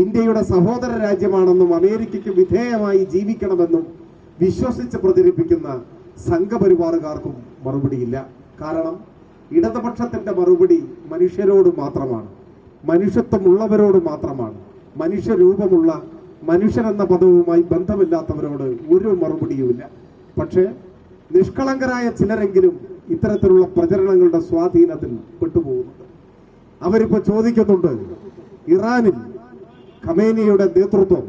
ഇന്ത്യയുടെ സഹോദര രാജ്യമാണെന്നും അമേരിക്കയ്ക്ക് വിധേയമായി ജീവിക്കണമെന്നും വിശ്വസിച്ച് പ്രചരിപ്പിക്കുന്ന സംഘപരിവാറുകാർക്കും മറുപടിയില്ല. കാരണം ഇടതുപക്ഷത്തിന്റെ മറുപടി മനുഷ്യരോട് മാത്രമാണ്, മനുഷ്യത്വമുള്ളവരോട് മാത്രമാണ്. മനുഷ്യരൂപമുള്ള മനുഷ്യനെന്ന പദവുമായി ബന്ധമില്ലാത്തവരോട് ഒരു മറുപടിയുമില്ല. പക്ഷേ നിഷ്കളങ്കരായ ചിലരെങ്കിലും ഇത്തരത്തിലുള്ള പ്രചരണങ്ങളുടെ സ്വാധീനത്തിൽ പെട്ടുപോകുന്നുണ്ട്. അവരിപ്പോ ചോദിക്കുന്നുണ്ട്, ഇറാനിൽ ഖമേനിയുടെ നേതൃത്വം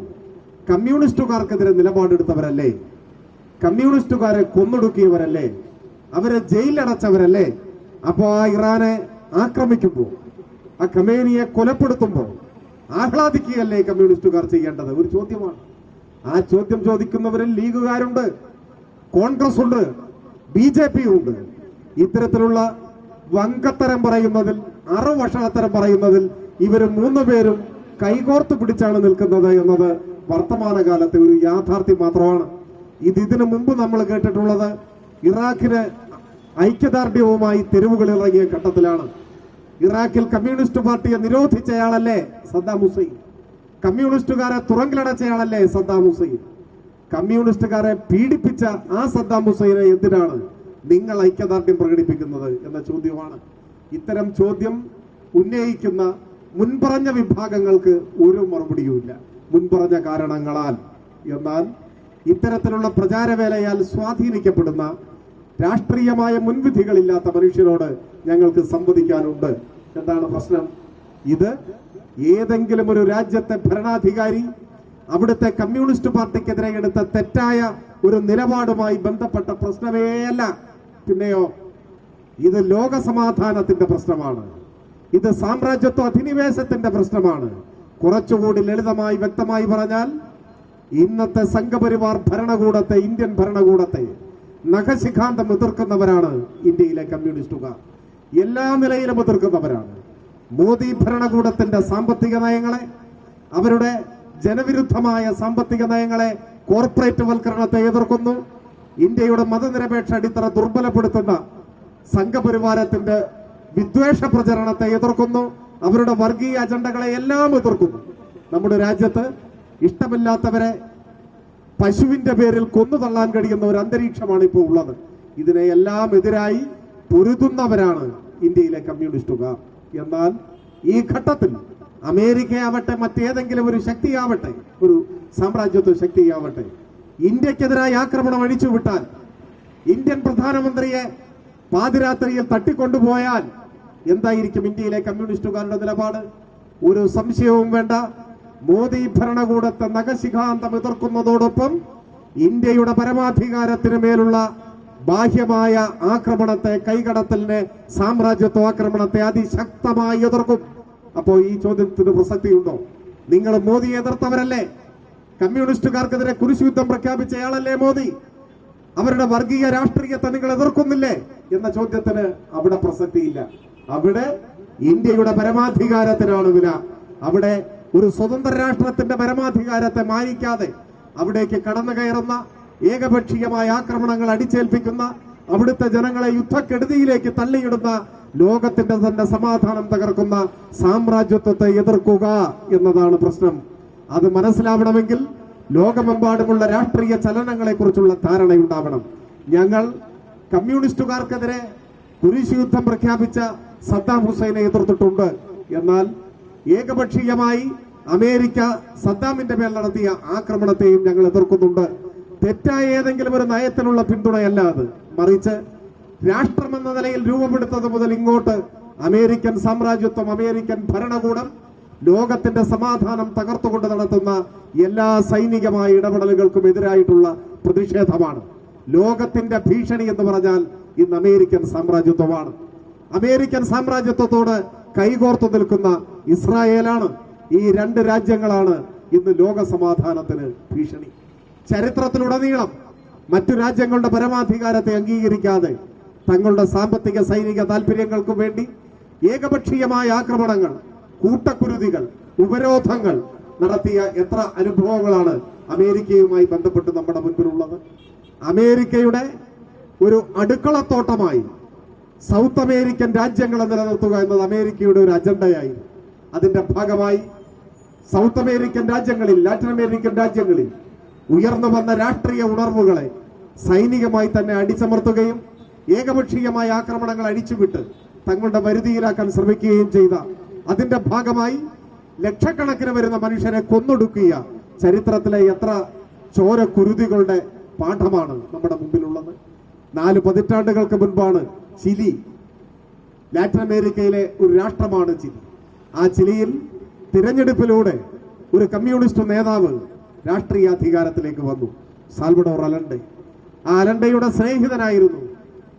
കമ്മ്യൂണിസ്റ്റുകാർക്കെതിരെ നിലപാടെടുത്തവരല്ലേ, കമ്മ്യൂണിസ്റ്റുകാരെ കൊന്നൊടുക്കിയവരല്ലേ, അവരെ ജയിലടച്ചവരല്ലേ, അപ്പോ ആ ഇറാനെ ആക്രമിക്കുമ്പോൾ, ആ ഖമേനിയെ കൊലപ്പെടുത്തുമ്പോൾ ആഹ്ലാദിക്കുകയല്ലേ കമ്മ്യൂണിസ്റ്റുകാർ ചെയ്യേണ്ടത്? ഒരു ചോദ്യമാണ്. ആ ചോദ്യം ചോദിക്കുന്നവരിൽ ലീഗുകാരുണ്ട്, കോൺഗ്രസ് ഉണ്ട്, BJP ഉണ്ട്. ഇത്തരത്തിലുള്ള വങ്കത്തരം പറയുന്നതിൽ, അറുവഷളത്തരം പറയുന്നതിൽ ഇവര് മൂന്നുപേരും കൈകോർത്ത് പിടിച്ചാണ് നിൽക്കുന്നത് എന്നത് വർത്തമാനകാലത്തെ ഒരു യാഥാർത്ഥ്യം മാത്രമാണ്. ഇതിനു മുമ്പ് നമ്മൾ കേട്ടിട്ടുള്ളത് ഇറാഖിന് ഐക്യദാർഢ്യവുമായി തെരുവുകളിൽ ഇറങ്ങിയ ഘട്ടത്തിലാണ്. ഇറാഖിൽ കമ്മ്യൂണിസ്റ്റ് പാർട്ടിയെ നിരോധിച്ചയാളല്ലേ സദ്ദാം ഹുസൈൻ, കമ്മ്യൂണിസ്റ്റുകാരെ തുറങ്കിലടച്ചയാളല്ലേ സദ്ദാം ഹുസൈൻ. കമ്മ്യൂണിസ്റ്റുകാരെ പീഡിപ്പിച്ച ആ സദ്ദാം ഹുസൈനെ എന്തിനാണ് നിങ്ങൾ ഐക്യദാർഢ്യം പ്രകടിപ്പിക്കുന്നത് എന്ന ചോദ്യമാണ്. ഇത്തരം ചോദ്യം ഉന്നയിക്കുന്ന മുൻപറഞ്ഞ വിഭാഗങ്ങൾക്ക് ഒരു മറുപടിയുമില്ല, മുൻപറഞ്ഞ കാരണങ്ങളാൽ. എന്നാൽ ഇത്തരത്തിലുള്ള പ്രചാരവേലയാൽ സ്വാധീനിക്കപ്പെടുന്ന രാഷ്ട്രീയമായ മുൻവിധികളില്ലാത്ത മനുഷ്യരോട് ഞങ്ങൾക്ക് സംവദിക്കാനുണ്ട്. എന്താണ് പ്രശ്നം? ഇത് ഏതെങ്കിലും ഒരു രാജ്യത്തെ ഭരണാധികാരി അവിടുത്തെ കമ്മ്യൂണിസ്റ്റ് പാർട്ടിക്കെതിരെ എടുത്ത തെറ്റായ ഒരു നിലപാടുമായി ബന്ധപ്പെട്ട പ്രശ്നമേയല്ല. പിന്നെയോ ഇത് ലോകസമാധാനത്തിന്റെ പ്രശ്നമാണ്, ഇത് സാമ്രാജ്യത്വ അധിനിവേശത്തിന്റെ പ്രശ്നമാണ്. കുറച്ചുകൂടി ലളിതമായി വ്യക്തമായി പറഞ്ഞാൽ ഇന്നത്തെ സംഘപരിവാർ ഭരണകൂടത്തെ, ഇന്ത്യൻ ഭരണകൂടത്തെ നഖശിഖാന്തം എതിർക്കുന്നവരാണ് ഇന്ത്യയിലെ കമ്മ്യൂണിസ്റ്റുകാർ. എല്ലാ നിലയിലും എതിർക്കുന്നവരാണ്. മോദി ഭരണകൂടത്തിന്റെ സാമ്പത്തിക നയങ്ങളെ, അവരുടെ ജനവിരുദ്ധമായ സാമ്പത്തിക നയങ്ങളെ, കോർപ്പറേറ്റ് വൽക്കരണത്തെ എതിർക്കുന്നു. ഇന്ത്യയുടെ മതനിരപേക്ഷ അടിത്തറ ദുർബലപ്പെടുത്തുന്ന സംഘപരിവാരത്തിന്റെ വിദ്വേഷ പ്രചരണത്തെ എതിർക്കുന്നു. അവരുടെ വർഗീയ അജണ്ടകളെ എല്ലാം എതിർക്കുന്നു. നമ്മുടെ രാജ്യത്ത് ഇഷ്ടമില്ലാത്തവരെ പശുവിന്റെ പേരിൽ കൊന്നുതള്ളാൻ കഴിയുന്ന ഒരു അന്തരീക്ഷമാണ് ഇപ്പോൾ ഉള്ളത്. ഇതിനെയെല്ലാം എതിരായി പൊരുതുന്നവരാണ് ഇന്ത്യയിലെ കമ്മ്യൂണിസ്റ്റുകാർ. എന്നാൽ ഈ ഘട്ടത്തിൽ അമേരിക്കയാവട്ടെ, മറ്റേതെങ്കിലും ഒരു ശക്തിയാവട്ടെ, ഒരു സാമ്രാജ്യത്വ ശക്തിയാവട്ടെ, ഇന്ത്യക്കെതിരായി ആക്രമണം അഴിച്ചുവിട്ടാൽ, ഇന്ത്യൻ പ്രധാനമന്ത്രിയെ പാതിരാത്രിയിൽ തട്ടിക്കൊണ്ടുപോയാൽ എന്തായിരിക്കും ഇന്ത്യയിലെ കമ്മ്യൂണിസ്റ്റുകാരുടെ നിലപാട്? ഒരു സംശയവും വേണ്ട. മോദി ഭരണകൂടത്തെ നഖശിഖാന്തം എതിർക്കുന്നതോടൊപ്പം ഇന്ത്യയുടെ പരമാധികാരത്തിന് മേലുള്ള ബാഹ്യമായ ആക്രമണത്തെ, കൈകടത്തലിനെ, സാമ്രാജ്യത്വ ആക്രമണത്തെ അതിശക്തമായി എതിർക്കും. അപ്പോ ഈ ചോദ്യത്തിന് പ്രസക്തിയുണ്ടോ? നിങ്ങൾ മോദിയെ എതിർത്തവരല്ലേ? കമ്മ്യൂണിസ്റ്റുകാർക്കെതിരെ കുരിശുയുദ്ധം പ്രഖ്യാപിച്ചയാളല്ലേ മോദി? അവരുടെ വർഗീയ രാഷ്ട്രീയത്തെ നിങ്ങൾ എതിർക്കുന്നില്ലേ എന്ന ചോദ്യത്തിന് അവിടെ പ്രസക്തിയില്ല. അവിടെ ഇന്ത്യയുടെ പരമാധികാരത്തിനാണ് വില. അവിടെ ഒരു സ്വതന്ത്ര രാഷ്ട്രത്തിന്റെ പരമാധികാരത്തെ മാനിക്കാതെ അവിടേക്ക് കടന്നു കയറുന്ന, ഏകപക്ഷീയമായ ആക്രമണങ്ങൾ അടിച്ചേൽപ്പിക്കുന്ന, അവിടുത്തെ ജനങ്ങളെ യുദ്ധക്കെടുതിയിലേക്ക് തള്ളിയിടുന്ന, ലോകത്തിന്റെ തന്നെ സമാധാനം തകർക്കുന്ന സാമ്രാജ്യത്വത്തെ എതിർക്കുക എന്നതാണ് പ്രശ്നം. അത് മനസ്സിലാവണമെങ്കിൽ ലോകമെമ്പാടുമുള്ള രാഷ്ട്രീയ ചലനങ്ങളെക്കുറിച്ചുള്ള ധാരണയുണ്ടാവണം. ഞങ്ങൾ കമ്മ്യൂണിസ്റ്റുകാർക്കെതിരെ കുരിശുയുദ്ധം പ്രഖ്യാപിച്ച സദ്ദാം ഹുസൈനെ എതിർത്തിട്ടുണ്ട്. എന്നാൽ ഏകപക്ഷീയമായി അമേരിക്ക സദ്ദാമിന്റെ മേൽ നടത്തിയ ആക്രമണത്തെയും ഞങ്ങൾ എതിർക്കുന്നുണ്ട്. തെറ്റായ ഏതെങ്കിലും ഒരു നയത്തിനുള്ള പിന്തുണയല്ല അത്. മറിച്ച് രാഷ്ട്രമെന്ന നിലയിൽ രൂപപ്പെടുത്തത് മുതൽ ഇങ്ങോട്ട് അമേരിക്കൻ സാമ്രാജ്യത്വം, അമേരിക്കൻ ഭരണകൂടം ലോകത്തിന്റെ സമാധാനം തകർത്തുകൊണ്ട് നടത്തുന്ന എല്ലാ സൈനികമായ ഇടപെടലുകൾക്കും എതിരായിട്ടുള്ള പ്രതിഷേധമാണ്. ലോകത്തിന്റെ ഭീഷണി എന്ന് പറഞ്ഞാൽ ഇന്ന് അമേരിക്കൻ സാമ്രാജ്യത്വമാണ്. അമേരിക്കൻ സാമ്രാജ്യത്വത്തോട് കൈകോർത്തു നിൽക്കുന്ന ഇസ്രായേലാണ്. ഈ രണ്ട് രാജ്യങ്ങളാണ് ഇന്ന് ലോക സമാധാനത്തിന് ഭീഷണി. ചരിത്രത്തിലുടനീളം മറ്റു രാജ്യങ്ങളുടെ പരമാധികാരത്തെ അംഗീകരിക്കാതെ തങ്ങളുടെ സാമ്പത്തിക സൈനിക താൽപര്യങ്ങൾക്കു വേണ്ടി ഏകപക്ഷീയമായ ആക്രമണങ്ങൾ, കൂട്ടക്കുരുതികൾ, ഉപരോധങ്ങൾ നടത്തിയ എത്ര അനുഭവങ്ങളാണ് അമേരിക്കയുമായി ബന്ധപ്പെട്ട് നമ്മുടെ മുൻപിലുള്ളത്. അമേരിക്കയുടെ ഒരു അടുക്കളത്തോട്ടമായി സൗത്ത് അമേരിക്കൻ രാജ്യങ്ങളെ നിലനിർത്തുക എന്നത് അമേരിക്കയുടെ ഒരു അജണ്ടയായി. അതിന്റെ ഭാഗമായി സൗത്ത് അമേരിക്കൻ രാജ്യങ്ങളിൽ, ലാറ്റിൻ അമേരിക്കൻ രാജ്യങ്ങളിൽ ഉയർന്നു വന്ന രാഷ്ട്രീയ ഉണർവുകളെ സൈനികമായി തന്നെ അടിച്ചമർത്തുകയും ഏകപക്ഷീയമായ ആക്രമണങ്ങൾ അഴിച്ചുവിട്ട് തങ്ങളുടെ വരുതിയിലാക്കാൻ ശ്രമിക്കുകയും ചെയ്ത അതിന്റെ ഭാഗമായി ലക്ഷക്കണക്കിന് വരുന്ന മനുഷ്യരെ കൊന്നൊടുക്കിയ ചരിത്രത്തിലെ എത്ര ചോരക്കുരുതികളുടെ പാഠമാണ് നമ്മുടെ മുമ്പിലുള്ളത്. 4 പതിറ്റാണ്ടുകൾക്ക് മുൻപാണ് ചിലി, ലാറ്റിൻ അമേരിക്കയിലെ ഒരു രാഷ്ട്രമാണ് ചിലി. ആ ചിലിയിൽ തിരഞ്ഞെടുപ്പിലൂടെ ഒരു കമ്മ്യൂണിസ്റ്റ് നേതാവ് രാഷ്ട്രീയ അധികാരത്തിലേക്ക് വന്നു, സാൽവഡോർ അലൻഡെ. ആ അലൻഡയുടെ സ്നേഹിതനായിരുന്നു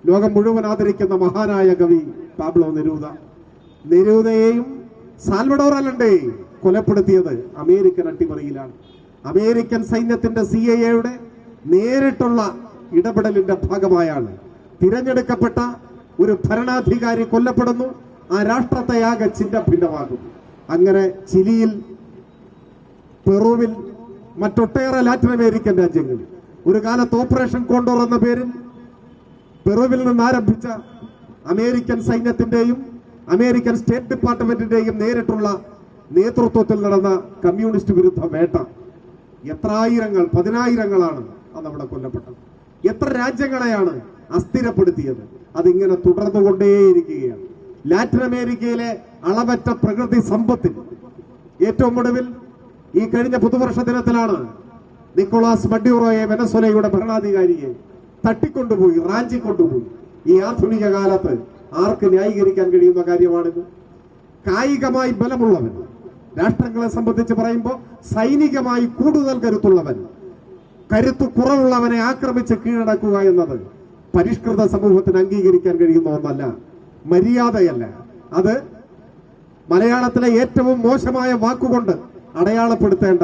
ലോകം മുഴുവൻ ആദരിക്കുന്ന മഹാനായ കവി പാബ്ലോ നെരൂദ. നെരൂദയെയും സാൽവഡോർ അലൻഡയെയും കൊലപ്പെടുത്തിയത് അമേരിക്കൻ അട്ടിമറിയിലാണ്. അമേരിക്കൻ സൈന്യത്തിന്റെ CIA നേരിട്ടുള്ള ഇടപെടലിന്റെ ഭാഗമായാണ് തിരഞ്ഞെടുക്കപ്പെട്ട ഒരു ഭരണാധികാരി കൊല്ലപ്പെടുന്നു. ആ രാഷ്ട്രത്തെയാകെ ഛിന്നഭിന്നമാകും. അങ്ങനെ ചിലിയിൽ, പെറുവിൽ, മറ്റൊട്ടേറെ ലാറ്റിൻ അമേരിക്കൻ രാജ്യങ്ങളിൽ ഒരു കാലത്ത് ഓപ്പറേഷൻ കോണ്ടോർ എന്ന പേരിൽ പെറുവിൽ നിന്ന് ആരംഭിച്ച അമേരിക്കൻ സൈന്യത്തിന്റെയും അമേരിക്കൻ സ്റ്റേറ്റ് ഡിപ്പാർട്ട്മെന്റിന്റെയും നേരിട്ടുള്ള നേതൃത്വത്തിൽ നടന്ന കമ്മ്യൂണിസ്റ്റ് വിരുദ്ധ വേട്ട. എത്ര ആയിരങ്ങൾ, 10,000-ങ്ങളാണ് അന്ന് അവിടെ കൊല്ലപ്പെട്ടത്. എത്ര രാജ്യങ്ങളെയാണ് അസ്ഥിരപ്പെടുത്തിയത്. അതിങ്ങനെ തുടർന്നുകൊണ്ടേയിരിക്കുകയാണ്. ലാറ്റിൻ അമേരിക്കയിലെ അളവറ്റ പ്രകൃതി സമ്പത്തിൽ ഏറ്റവും ഒടുവിൽ ഈ കഴിഞ്ഞ പുതുവർഷ ദിനത്തിലാണ് നിക്കോളാസ് മഡ്യൂറോയെ, വെനസ്വേലയുടെ ഭരണാധികാരിയെ തട്ടിക്കൊണ്ടുപോയി, റാഞ്ചിക്കൊണ്ടുപോയി. ഈ ആധുനിക കാലത്ത് ആർക്ക് ന്യായീകരിക്കാൻ കഴിയുന്ന കാര്യമാണിത്? കായികമായി ബലമുള്ളവൻ, രാഷ്ട്രങ്ങളെ സംബന്ധിച്ച് പറയുമ്പോൾ സൈനികമായി കൂടുതൽ കരുത്തുള്ളവൻ, കരുത്തു കുറവുള്ളവനെ ആക്രമിച്ച് കീഴടക്കുക എന്നത് പരിഷ്കൃത സമൂഹത്തിന് അംഗീകരിക്കാൻ കഴിയുന്ന ഒന്നല്ല, മര്യാദയല്ല. അത് മലയാളത്തിലെ ഏറ്റവും മോശമായ വാക്കുകൊണ്ട് അടയാളപ്പെടുത്തേണ്ട